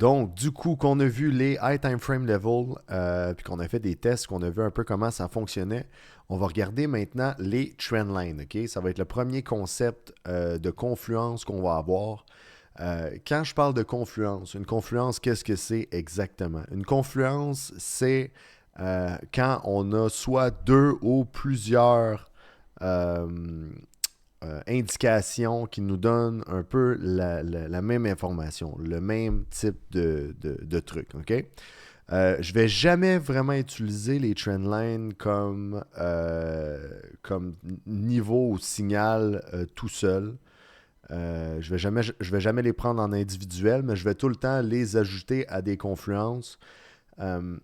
Donc, du coup, qu'on a vu les high time frame level, puis qu'on a fait des tests, qu'on a vu un peu comment ça fonctionnait, on va regarder maintenant les trend lines. Ok? Ça va être le premier concept de confluence qu'on va avoir. Quand je parle de confluence, une confluence, qu'est-ce que c'est exactement? Une confluence, c'est quand on a soit deux ou plusieurs euh, indications qui nous donnent un peu la même information, le même type de truc. OK? Je vais jamais vraiment utiliser les trendlines comme niveau ou signal tout seul. Je vais jamais les prendre en individuel, mais je vais tout le temps les ajouter à des confluences. Euh,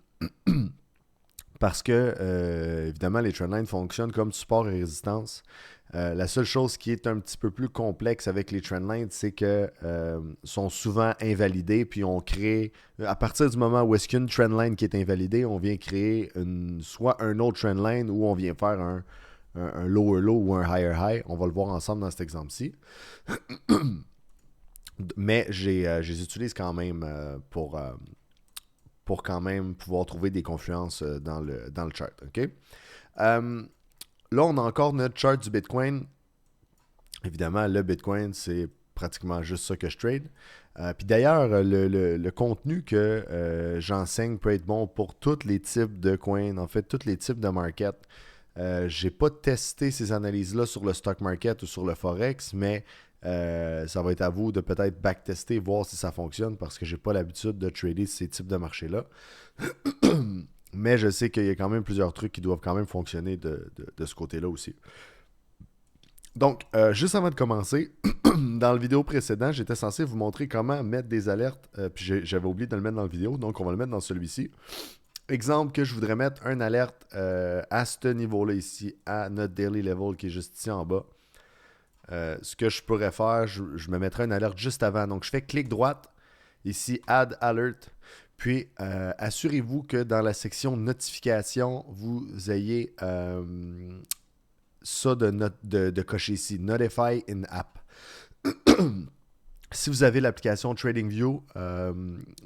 Parce que, évidemment, les trendlines fonctionnent comme support et résistance. La seule chose qui est un petit peu plus complexe avec les trendlines, c'est que sont souvent invalidés, puis on crée, à partir du moment où est-ce qu'il y a une trendline qui est invalidée, on vient créer soit un autre trendline ou on vient faire un lower low ou un higher high. On va le voir ensemble dans cet exemple-ci. Mais je les utilise quand même pour quand même pouvoir trouver des confluences dans le chart. OK? Euh, Là, on a encore notre chart du Bitcoin. Évidemment, le Bitcoin, c'est pratiquement juste ça que je trade. Puis d'ailleurs, le contenu que j'enseigne peut être bon pour tous les types de coins, en fait, tous les types de market. J'ai pas testé ces analyses-là sur le stock market ou sur le forex, mais ça va être à vous de peut-être backtester, voir si ça fonctionne, parce que j'ai pas l'habitude de trader ces types de marchés-là. Mais je sais qu'il y a quand même plusieurs trucs qui doivent quand même fonctionner de ce côté-là aussi. Donc, juste avant de commencer, dans la vidéo précédente, j'étais censé vous montrer comment mettre des alertes, puis j'avais oublié de le mettre dans la vidéo, donc on va le mettre dans celui-ci. Exemple que je voudrais mettre un alerte à ce niveau-là ici, à notre daily level qui est juste ici en bas. Ce que je pourrais faire, je me mettrais une alerte juste avant. Donc, je fais clic droite, ici, Add Alert. Puis, assurez-vous que dans la section notification, vous ayez ça de cocher ici, Notify in App. Si vous avez l'application TradingView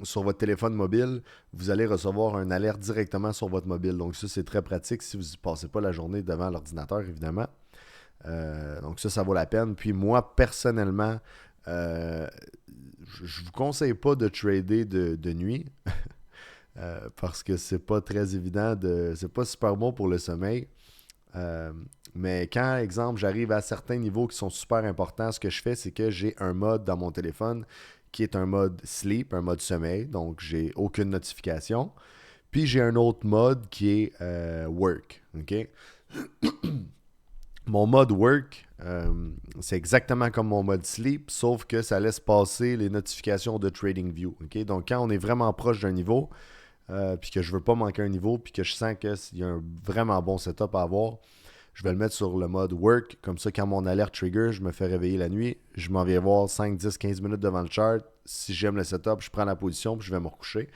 sur votre téléphone mobile, vous allez recevoir un alerte directement sur votre mobile. Donc ça, c'est très pratique si vous ne passez pas la journée devant l'ordinateur, évidemment. Donc ça vaut la peine. Puis moi, personnellement, euh, je ne vous conseille pas de trader de nuit parce que c'est pas très évident, c'est pas super bon pour le sommeil. Euh, mais quand, exemple, j'arrive à certains niveaux qui sont super importants, ce que je fais, c'est que j'ai un mode dans mon téléphone qui est un mode sleep, un mode sommeil, donc j'ai aucune notification. Puis j'ai un autre mode qui est work. OK? Mon mode work, c'est exactement comme mon mode sleep, sauf que ça laisse passer les notifications de TradingView. OK? Donc quand on est vraiment proche d'un niveau, puis que je veux pas manquer un niveau, puis que je sens qu'il y a un vraiment bon setup à avoir, je vais le mettre sur le mode work. Comme ça, quand mon alerte trigger, je me fais réveiller la nuit. Je m'en viens voir 5, 10, 15 minutes devant le chart. Si j'aime le setup, je prends la position puis je vais me recoucher.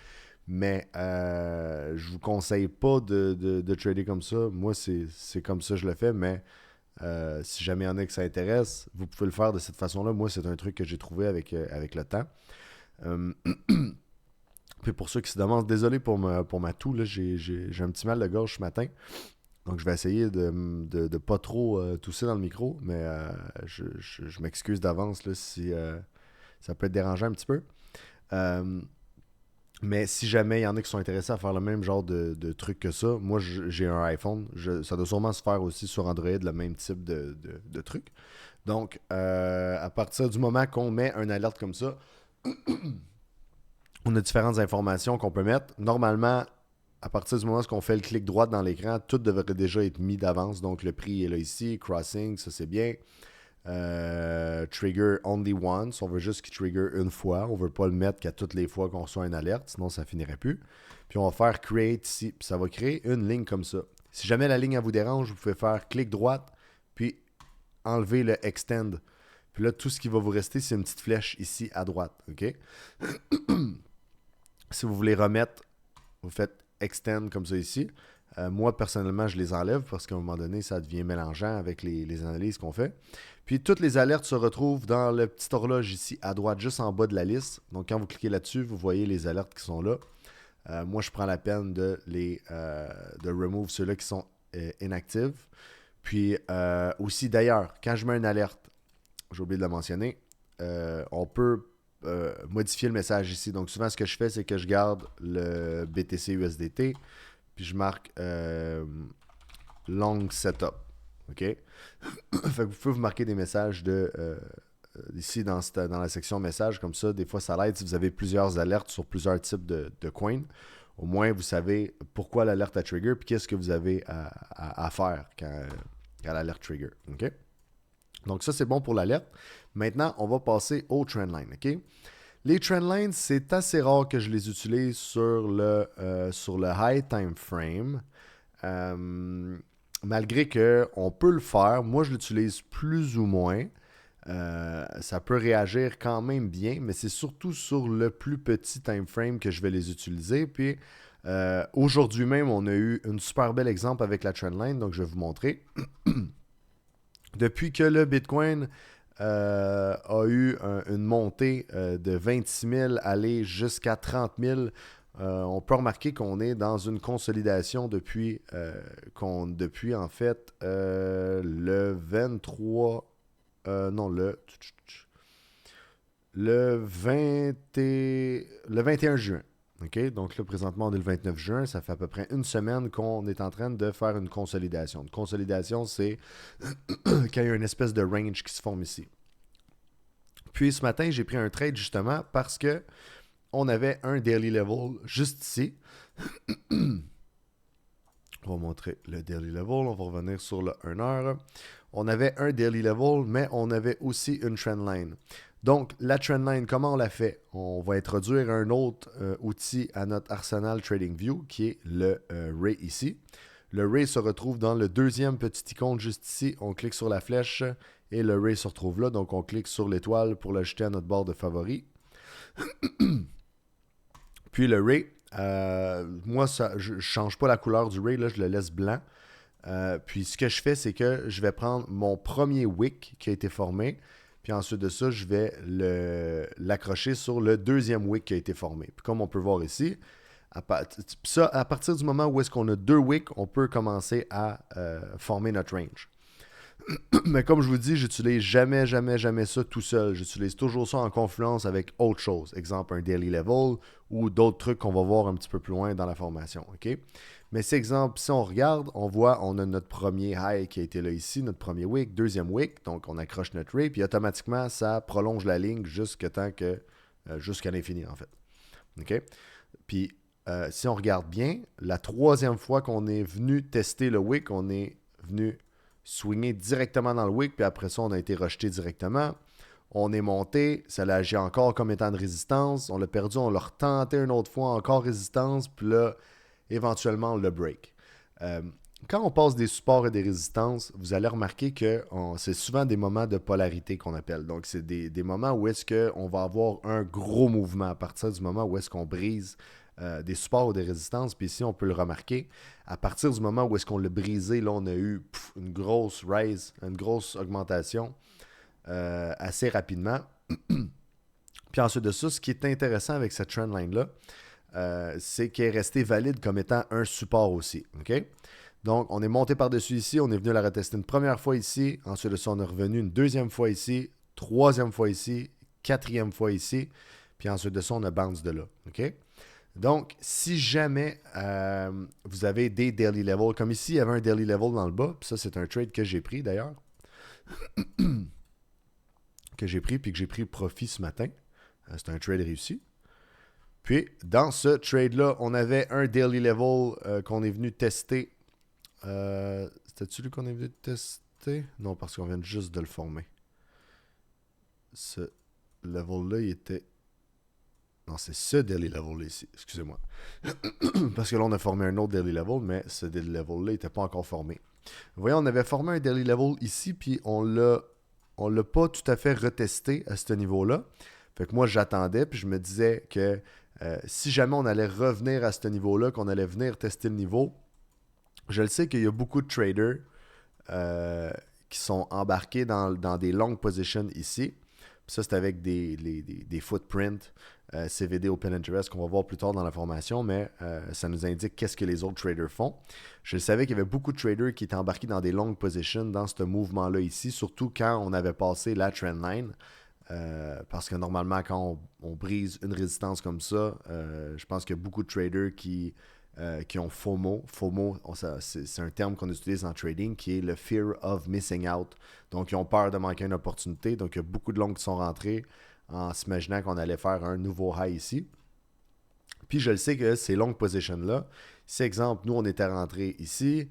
Mais je vous conseille pas de trader comme ça. Moi, c'est comme ça que je le fais. Mais si jamais il y en a que ça intéresse, vous pouvez le faire de cette façon-là. Moi, c'est un truc que j'ai trouvé avec le temps. Euh, Puis pour ceux qui se demandent, désolé pour ma toux, là, j'ai un petit mal de gorge ce matin. Donc, je vais essayer de pas trop tousser dans le micro, mais je m'excuse d'avance là, si ça peut être dérangeant un petit peu. Euh, mais si jamais il y en a qui sont intéressés à faire le même genre de truc que ça, moi, j'ai un iPhone. Ça doit sûrement se faire aussi sur Android, le même type de truc. Donc, à partir du moment qu'on met un alerte comme ça, on a différentes informations qu'on peut mettre. Normalement, à partir du moment où on fait le clic droit dans l'écran, tout devrait déjà être mis d'avance. Donc, le prix est là ici. Crossing, ça c'est bien. Trigger only once. On veut juste qu'il trigger une fois. On ne veut pas le mettre qu'à toutes les fois qu'on reçoit une alerte, sinon ça finirait plus. Puis on va faire create ici. Puis ça va créer une ligne comme ça. Si jamais la ligne elle vous dérange, vous pouvez faire clic droite, puis enlever le extend. Puis là, tout ce qui va vous rester, c'est une petite flèche ici à droite. OK? Si vous voulez remettre, vous faites extend comme ça ici. Moi, personnellement, je les enlève parce qu'à un moment donné, ça devient mélangeant avec les analyses qu'on fait. Puis toutes les alertes se retrouvent dans le petit horloge ici à droite, juste en bas de la liste. Donc quand vous cliquez là-dessus, vous voyez les alertes qui sont là. Moi, je prends la peine de remove ceux-là qui sont inactifs. Puis aussi, d'ailleurs, quand je mets une alerte, j'ai oublié de le mentionner, on peut modifier le message ici. Donc souvent, ce que je fais, c'est que je garde le BTC USDT, puis je marque long setup. OK? Fait que vous pouvez vous marquer des messages ici dans la section messages, comme ça, des fois ça l'aide si vous avez plusieurs alertes sur plusieurs types de coins. Au moins, vous savez pourquoi l'alerte a trigger, puis qu'est-ce que vous avez à faire quand l'alerte trigger. OK? Donc ça, c'est bon pour l'alerte. Maintenant, on va passer aux trendlines. OK? Les trendlines, c'est assez rare que je les utilise sur le high time frame. Malgré qu'on peut le faire, moi je l'utilise plus ou moins. Ça peut réagir quand même bien, mais c'est surtout sur le plus petit time frame que je vais les utiliser. Puis aujourd'hui même, on a eu un super bel exemple avec la trendline, donc je vais vous montrer. Depuis que le Bitcoin a eu une montée de 26 000 aller jusqu'à 30 000, on peut remarquer qu'on est dans une consolidation depuis en fait le 23 non le 21 juin. OK? Donc là, présentement, on est le 29 juin. Ça fait à peu près une semaine qu'on est en train de faire une consolidation. Une consolidation, c'est quand il y a une espèce de range qui se forme ici. Puis ce matin, j'ai pris un trade justement parce que on avait un daily level juste ici. On va montrer le daily level. On va revenir sur le 1 heure. On avait un daily level, mais on avait aussi une trendline. Donc, la trendline, comment on la fait? On va introduire un autre outil à notre arsenal TradingView qui est le Ray ici. Le Ray se retrouve dans le deuxième petit icône juste ici. On clique sur la flèche et le Ray se retrouve là. Donc, on clique sur l'étoile pour l'ajouter à notre barre de favoris. Puis le Ray, moi, je ne change pas la couleur du Ray, là, je le laisse blanc. Puis ce que je fais, c'est que je vais prendre mon premier wick qui a été formé. Puis ensuite de ça, je vais l'accrocher sur le deuxième wick qui a été formé. Puis comme on peut voir ici, à partir du moment où est-ce qu'on a deux wicks, on peut commencer à former notre range. Mais comme je vous dis, j'utilise jamais ça tout seul. J'utilise toujours ça en confluence avec autre chose. Exemple, un daily level ou d'autres trucs qu'on va voir un petit peu plus loin dans la formation. OK? Mais c'est exemple, si on regarde, on voit, on a notre premier high qui a été là ici, notre premier wick, deuxième wick. Donc, on accroche notre ray, puis automatiquement, ça prolonge la ligne jusqu'à l'infini, en fait. OK? Puis, si on regarde bien, la troisième fois qu'on est venu tester le wick, on est venu swinguer directement dans le wick, puis après ça, on a été rejeté directement. On est monté, ça l'a agi encore comme étant de résistance. On l'a perdu, on l'a retenté une autre fois, encore résistance, puis là, éventuellement, le break. Quand on passe des supports et des résistances, vous allez remarquer que c'est souvent des moments de polarité qu'on appelle. Donc, c'est des moments où est-ce qu'on va avoir un gros mouvement à partir du moment où est-ce qu'on brise des supports ou des résistances. Puis ici, on peut le remarquer. À partir du moment où est-ce qu'on l'a brisé, là, on a eu une grosse rise, une grosse augmentation assez rapidement. Puis ensuite de ça, ce qui est intéressant avec cette trendline-là, c'est qu'elle est restée valide comme étant un support aussi. OK? Donc, on est monté par-dessus ici, on est venu la retester une première fois ici, ensuite de ça, on est revenu une deuxième fois ici, troisième fois ici, quatrième fois ici, puis ensuite de ça, on a bounce de là. OK? Donc, si jamais vous avez des daily levels, comme ici, il y avait un daily level dans le bas, puis ça, c'est un trade que j'ai pris d'ailleurs, que j'ai pris, puis que j'ai pris profit ce matin. C'est un trade réussi. Puis, dans ce trade-là, on avait un daily level qu'on est venu tester. C'était-tu lui qu'on est venu tester? Non, parce qu'on vient juste de le former. Ce level-là, il était... Non, c'est ce daily level-là ici. Excusez-moi. Parce que là, on a formé un autre daily level, mais ce daily level-là n'était pas encore formé. Vous voyez, on avait formé un daily level ici, puis on l'a pas tout à fait retesté à ce niveau-là. Fait que moi, j'attendais, puis je me disais que si jamais on allait revenir à ce niveau-là, qu'on allait venir tester le niveau, Je le sais qu'il y a beaucoup de traders euh, qui sont embarqués dans des long positions ici. Puis ça, c'est avec des footprints, CVD Open Interest qu'on va voir plus tard dans la formation, mais ça nous indique qu'est-ce que les autres traders font. Je savais qu'il y avait beaucoup de traders qui étaient embarqués dans des long positions dans ce mouvement-là ici, surtout quand on avait passé la trendline. Parce que normalement, quand on brise une résistance comme ça, je pense qu'il y a beaucoup de traders qui ont FOMO. FOMO, c'est un terme qu'on utilise en trading qui est le fear of missing out. Donc, ils ont peur de manquer une opportunité. Donc, il y a beaucoup de longs qui sont rentrés en s'imaginant qu'on allait faire un nouveau high ici. Puis, je le sais que ces long positions-là, si, exemple, nous, on était rentré ici,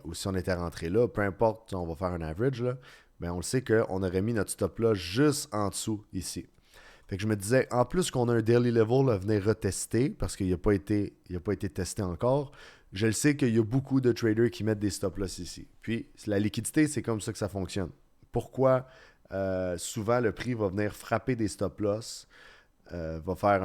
ou si on était rentré là, peu importe, on va faire un average, là, ben on le sait qu'on aurait mis notre stop là juste en dessous ici. Fait que je me disais, en plus qu'on a un daily level à venir retester, parce qu'il n'a pas été testé encore, je le sais qu'il y a beaucoup de traders qui mettent des stop loss ici. Puis la liquidité, c'est comme ça que ça fonctionne. Pourquoi souvent le prix va venir frapper des stop loss, va faire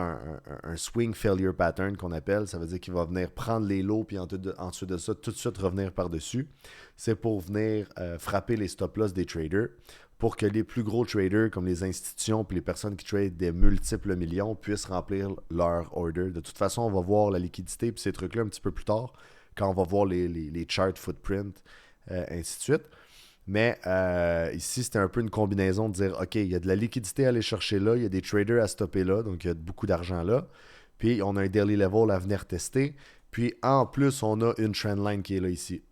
un swing failure pattern qu'on appelle. Ça veut dire qu'il va venir prendre les lows puis ensuite de ça, tout de suite revenir par-dessus. C'est pour venir frapper les stop loss des traders pour que les plus gros traders, comme les institutions puis les personnes qui tradent des multiples millions, puissent remplir leur order. De toute façon, on va voir la liquidité puis ces trucs-là un petit peu plus tard, quand on va voir les charts footprint, ainsi de suite. Mais ici, c'était un peu une combinaison de dire, OK, il y a de la liquidité à aller chercher là, il y a des traders à stopper là, donc il y a beaucoup d'argent là. Puis, on a un daily level à venir tester. Puis, en plus, on a une trendline qui est là ici.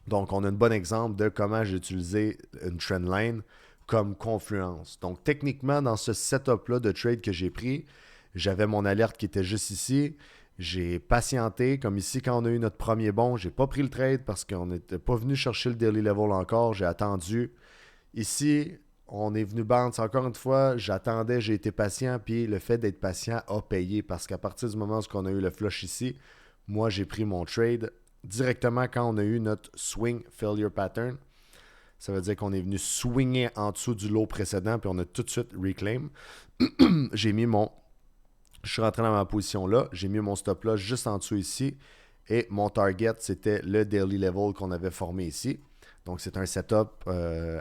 Donc, on a un bon exemple de comment j'ai utilisé une trendline comme confluence. Donc, techniquement, dans ce setup-là de trade que j'ai pris, j'avais mon alerte qui était juste ici. J'ai patienté, comme ici, quand on a eu notre premier bon, j'ai pas pris le trade parce qu'on n'était pas venu chercher le daily level encore. J'ai attendu. Ici, on est venu bounce. Encore une fois, j'attendais, j'ai été patient, puis le fait d'être patient a payé parce qu'à partir du moment où on a eu le flush ici, moi, j'ai pris mon trade directement quand on a eu notre swing failure pattern. Ça veut dire qu'on est venu swinger en dessous du lot précédent, puis on a tout de suite reclaim. J'ai mis mon Je suis rentré dans ma position là, j'ai mis mon stop là juste en dessous ici et mon target c'était le daily level qu'on avait formé ici. Donc c'est un setup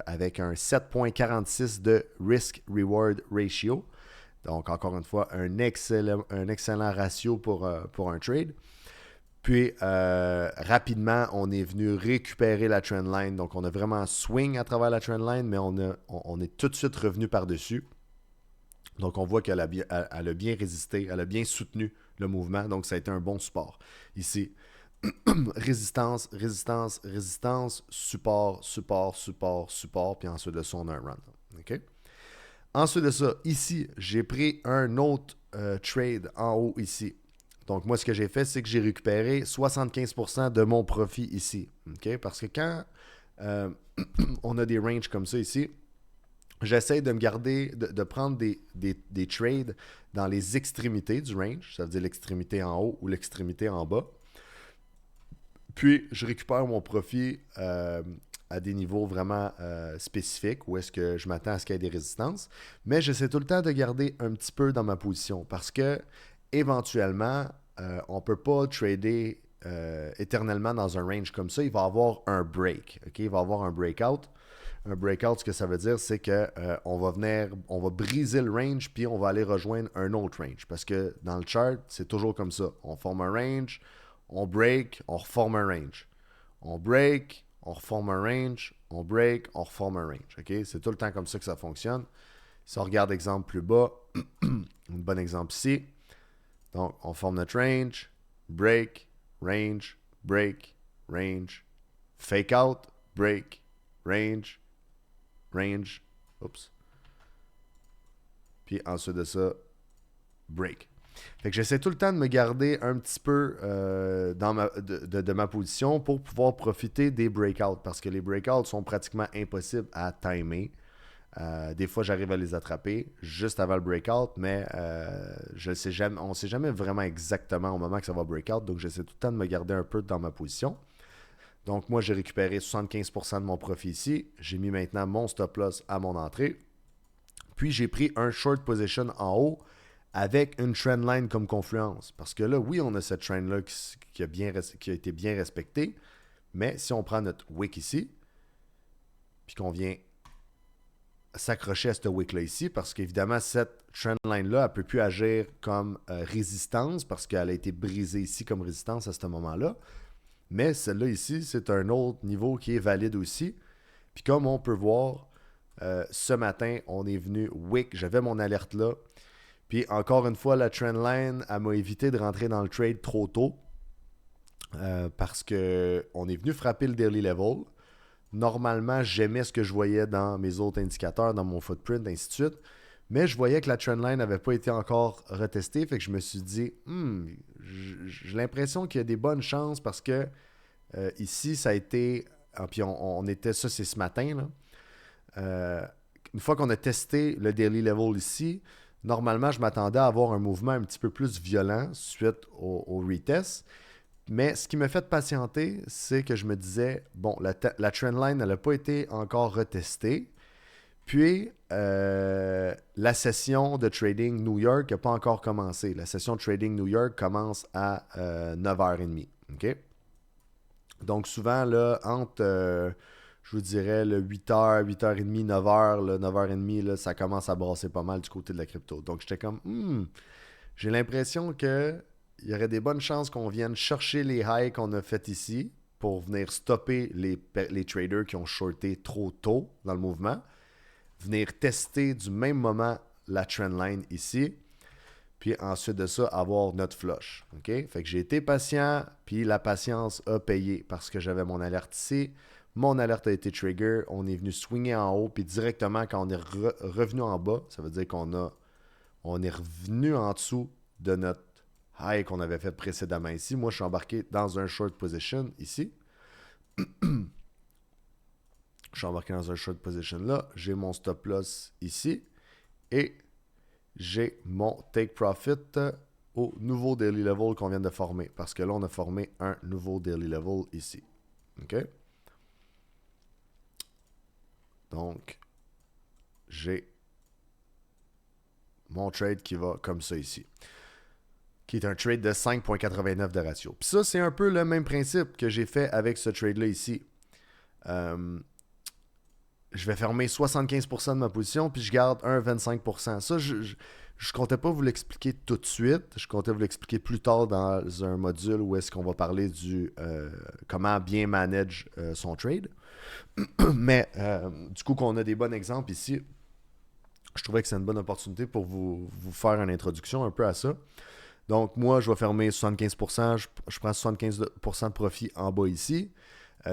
avec un 7.46 de risk-reward ratio. Donc encore une fois, un excellent ratio pour un trade. Puis rapidement, on est venu récupérer la trendline. Donc on a vraiment swing à travers la trendline, mais on est tout de suite revenu par-dessus. Donc, on voit qu'elle a bien résisté, elle a bien soutenu le mouvement. Donc, ça a été un bon support. Ici, résistance, résistance, résistance, support, support, support, support. Puis ensuite de ça, on a un run. OK? Ensuite de ça, ici, j'ai pris un autre trade en haut ici. Donc, moi, ce que j'ai fait, c'est que j'ai récupéré 75% de mon profit ici. OK? Parce que quand on a des ranges comme ça ici, j'essaie de me garder, de prendre des trades dans les extrémités du range, ça veut dire l'extrémité en haut ou l'extrémité en bas. Puis, je récupère mon profit à des niveaux vraiment spécifiques où est-ce que je m'attends à ce qu'il y ait des résistances. Mais j'essaie tout le temps de garder un petit peu dans ma position parce que, éventuellement, on ne peut pas trader éternellement dans un range comme ça. Il va y avoir un break. Okay? Il va y avoir un breakout. Un breakout, ce que ça veut dire, c'est qu'on on va briser le range, puis on va aller rejoindre un autre range. Parce que dans le chart, c'est toujours comme ça. On forme un range, on break, on reforme un range. On break, on reforme un range, on break, on reforme un range. Okay? C'est tout le temps comme ça que ça fonctionne. Si on regarde exemple plus bas, un bon exemple ici. Donc, on forme notre range, break, range, fake out, break, range, oups. Puis ensuite de ça, break. Fait que j'essaie tout le temps de me garder un petit peu de ma position pour pouvoir profiter des breakouts. Parce que les breakouts sont pratiquement impossibles à timer. Des fois, j'arrive à les attraper juste avant le breakout, mais on ne sait jamais vraiment exactement au moment que ça va breakout. Donc, j'essaie tout le temps de me garder un peu dans ma position. Donc, moi, j'ai récupéré 75% de mon profit ici. J'ai mis maintenant mon stop loss à mon entrée. Puis, j'ai pris un short position en haut avec une trendline comme confluence. Parce que là, oui, on a cette trend-là qui a été bien respectée, mais si on prend notre wick ici, puis qu'on vient s'accrocher à ce wick-là ici, parce qu'évidemment, cette trendline-là, elle ne peut plus agir comme résistance, parce qu'elle a été brisée ici comme résistance à ce moment-là. Mais celle-là ici, c'est un autre niveau qui est valide aussi. Puis comme on peut voir, ce matin, on est venu wick, j'avais mon alerte là. Puis encore une fois, la trendline, elle m'a évité de rentrer dans le trade trop tôt. Parce qu'on est venu frapper le daily level. Normalement, j'aimais ce que je voyais dans mes autres indicateurs, dans mon footprint, ainsi de suite. Mais je voyais que la trendline n'avait pas été encore retestée. Fait que je me suis dit, j'ai l'impression qu'il y a des bonnes chances parce que ici, ça a été. Ah, puis on était, ça c'est ce matin. Là. Une fois qu'on a testé le daily level ici, normalement, je m'attendais à avoir un mouvement un petit peu plus violent suite au retest. Mais ce qui m'a fait patienter, c'est que je me disais, bon, la trendline, elle n'a pas été encore retestée. Puis, la session de trading New York n'a pas encore commencé. La session de trading New York commence à 9h30. OK? Donc, souvent, là, entre, je vous dirais, le 8h, 8h30, 9h, là, 9h30, là, ça commence à brasser pas mal du côté de la crypto. Donc, j'étais comme, j'ai l'impression que il y aurait des bonnes chances qu'on vienne chercher les highs qu'on a fait ici pour venir stopper les traders qui ont shorté trop tôt dans le mouvement, venir tester du même moment la trendline ici, puis ensuite de ça, avoir notre flush. Okay? Fait que j'ai été patient, puis la patience a payé parce que j'avais mon alerte ici. Mon alerte a été trigger, on est venu swinger en haut, puis directement quand on est revenu en bas, ça veut dire on est revenu en dessous de notre high qu'on avait fait précédemment ici. Moi, je suis embarqué dans un short position ici. Je suis embarqué dans un short position là. J'ai mon stop loss ici. Et j'ai mon take profit au nouveau daily level qu'on vient de former. Parce que là, on a formé un nouveau daily level ici. OK? Donc, j'ai mon trade qui va comme ça ici. Qui est un trade de 5,89 de ratio. Puis ça, c'est un peu le même principe que j'ai fait avec ce trade-là ici. Je vais fermer 75% de ma position, puis je garde 25%. Ça, je ne comptais pas vous l'expliquer tout de suite. Je comptais vous l'expliquer plus tard dans un module où est-ce qu'on va parler du comment bien manage son trade. Mais du coup, qu'on a des bons exemples ici, je trouvais que c'est une bonne opportunité pour vous faire une introduction un peu à ça. Donc, moi, je vais fermer 75%, je prends 75% de profit en bas ici,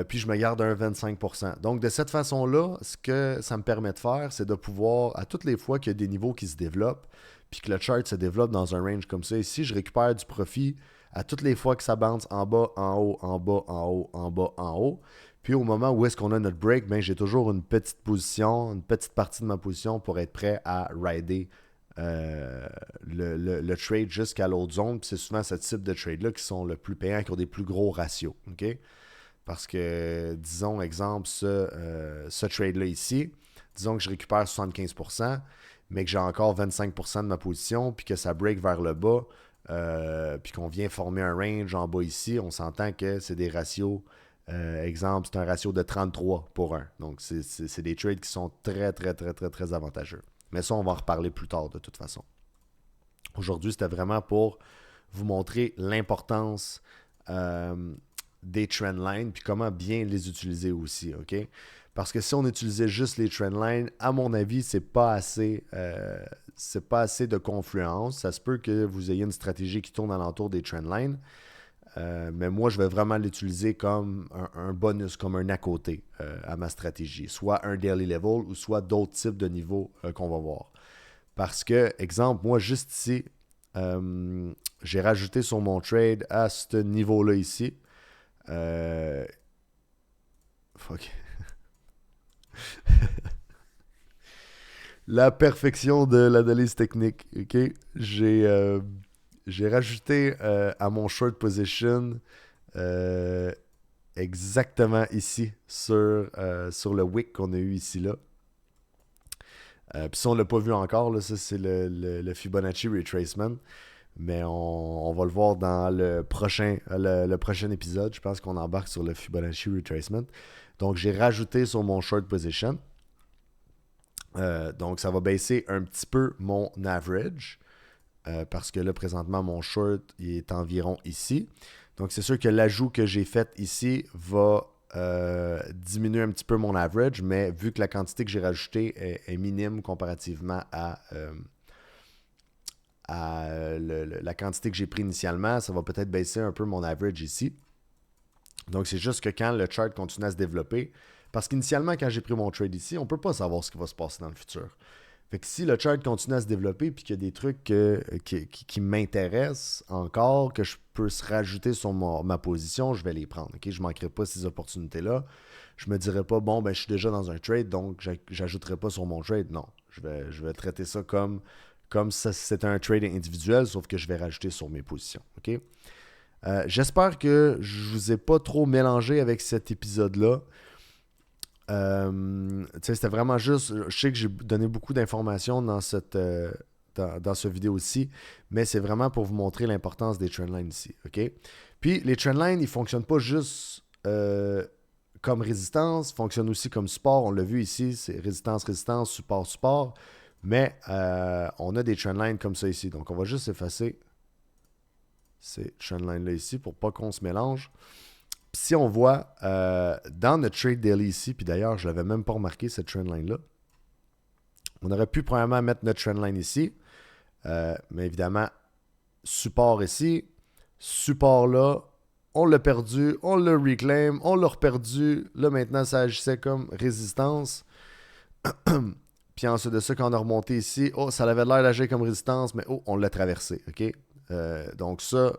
puis je me garde un 25%. Donc, de cette façon-là, ce que ça me permet de faire, c'est de pouvoir, à toutes les fois qu'il y a des niveaux qui se développent, puis que le chart se développe dans un range comme ça, ici, je récupère du profit à toutes les fois que ça bounce en bas, en haut, en bas, en haut, en bas, en haut. Puis au moment où est-ce qu'on a notre break, ben, j'ai toujours une petite position, une petite partie de ma position pour être prêt à rider le trade jusqu'à l'autre zone. Puis c'est souvent ce type de trade-là qui sont le plus payants, qui ont des plus gros ratios. OK? Parce que, disons, exemple, ce trade-là ici, disons que je récupère 75%, mais que j'ai encore 25% de ma position, puis que ça break vers le bas, puis qu'on vient former un range en bas ici, on s'entend que c'est des ratios. Exemple, c'est un ratio de 33 pour 1. Donc, c'est des trades qui sont très, très, très, très, très avantageux. Mais ça, on va en reparler plus tard de toute façon. Aujourd'hui, c'était vraiment pour vous montrer l'importance des trendlines puis comment bien les utiliser aussi, OK? Parce que si on utilisait juste les trendlines, à mon avis, c'est pas assez de confluence. Ça se peut que vous ayez une stratégie qui tourne alentour des trendlines. Mais moi, je vais vraiment l'utiliser comme un bonus, comme un à côté à ma stratégie. Soit un daily level ou soit d'autres types de niveaux qu'on va voir. Parce que, exemple, moi, juste ici, j'ai rajouté sur mon trade à ce niveau-là ici. Fuck. La perfection de l'analyse technique. OK? J'ai rajouté à mon short position exactement ici sur le wick qu'on a eu ici là. Puis si on ne l'a pas vu encore, là, ça c'est le Fibonacci Retracement. Mais on va le voir dans le prochain épisode. Je pense qu'on embarque sur le Fibonacci Retracement. Donc, j'ai rajouté sur mon short position. Donc, ça va baisser un petit peu mon average. Parce que là, présentement, mon short il est environ ici. Donc, c'est sûr que l'ajout que j'ai fait ici va diminuer un petit peu mon average. Mais vu que la quantité que j'ai rajoutée est minime comparativement à la quantité que j'ai pris initialement, ça va peut-être baisser un peu mon average ici. Donc, c'est juste que quand le chart continue à se développer, parce qu'initialement, quand j'ai pris mon trade ici, on ne peut pas savoir ce qui va se passer dans le futur. Fait que si le chart continue à se développer puis qu'il y a des trucs qui m'intéressent encore, que je peux se rajouter sur ma position, je vais les prendre. Okay? Je ne manquerai pas ces opportunités-là. Je ne me dirai pas, bon, ben, je suis déjà dans un trade, donc je n'ajouterai pas sur mon trade. Non, je vais traiter ça comme si c'était un trade individuel, sauf que je vais rajouter sur mes positions. Okay? J'espère que je ne vous ai pas trop mélangé avec cet épisode-là. C'était vraiment juste. Je sais que j'ai donné beaucoup d'informations dans ce vidéo-ci, mais c'est vraiment pour vous montrer l'importance des trendlines ici. Okay? Puis les trendlines, ils ne fonctionnent pas juste comme résistance, ils fonctionnent aussi comme support. On l'a vu ici, c'est résistance, résistance, support, support. Mais on a des trendlines comme ça ici. Donc on va juste effacer ces trendlines-là ici pour pas qu'on se mélange. Puis si on voit dans notre trade daily ici, puis d'ailleurs, je ne l'avais même pas remarqué cette trendline-là, on aurait pu premièrement mettre notre trendline ici, mais évidemment, support ici, support là, on l'a perdu, on le reclaim, on l'a reperdu. Là, maintenant, ça agissait comme résistance. Puis ensuite de ça, quand on a remonté ici, ça avait l'air d'agir comme résistance, mais on l'a traversé. OK? Donc ça,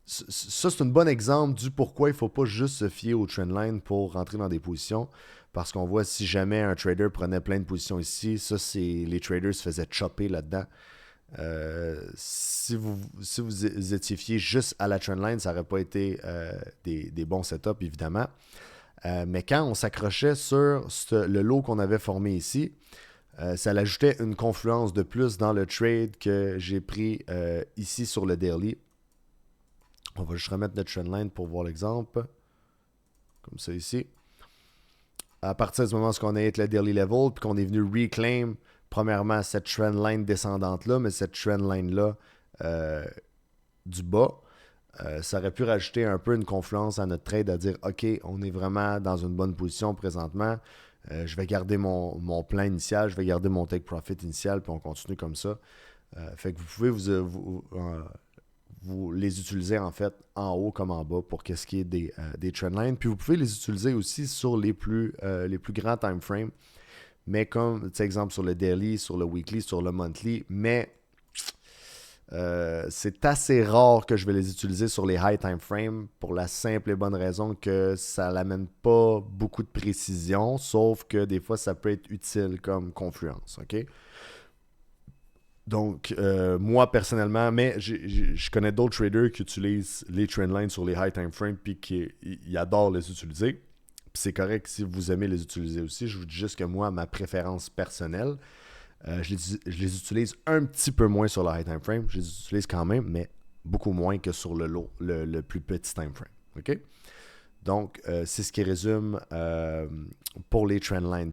c'est un bon exemple du pourquoi il ne faut pas juste se fier au trendline pour rentrer dans des positions. Parce qu'on voit si jamais un trader prenait plein de positions ici, ça, les traders se faisaient chopper là-dedans. Si vous étiez fié juste à la trendline, ça n'aurait pas été des bons setups, évidemment. Mais quand on s'accrochait sur le lot qu'on avait formé ici, ça l'ajoutait une confluence de plus dans le trade que j'ai pris ici sur le daily. On va juste remettre notre trendline pour voir l'exemple. Comme ça ici. À partir du moment où on a hit le daily level, puis qu'on est venu reclaim, premièrement, cette trendline descendante-là, mais cette trendline-là du bas, ça aurait pu rajouter un peu une confluence à notre trade, à dire, OK, on est vraiment dans une bonne position présentement. Je vais garder mon plan initial, je vais garder mon take profit initial, puis on continue comme ça. Fait que vous pouvez vous les utiliser en fait en haut comme en bas pour qu'est-ce qui est des trendlines. Puis vous pouvez les utiliser aussi sur les plus grands time frames. Mais comme, exemple, sur le daily, sur le weekly, sur le monthly. Mais c'est assez rare que je vais les utiliser sur les high time frames pour la simple et bonne raison que ça n'amène pas beaucoup de précision, sauf que des fois, ça peut être utile comme confluence. OK? Donc, moi, personnellement, mais je connais d'autres traders qui utilisent les trendlines sur les high time frames puis qui adorent les utiliser. Puis c'est correct si vous aimez les utiliser aussi. Je vous dis juste que moi, ma préférence personnelle, je les utilise un petit peu moins sur le high time frame. Je les utilise quand même, mais beaucoup moins que sur le plus petit time frame. OK? Donc, c'est ce qui résume pour les trendlines.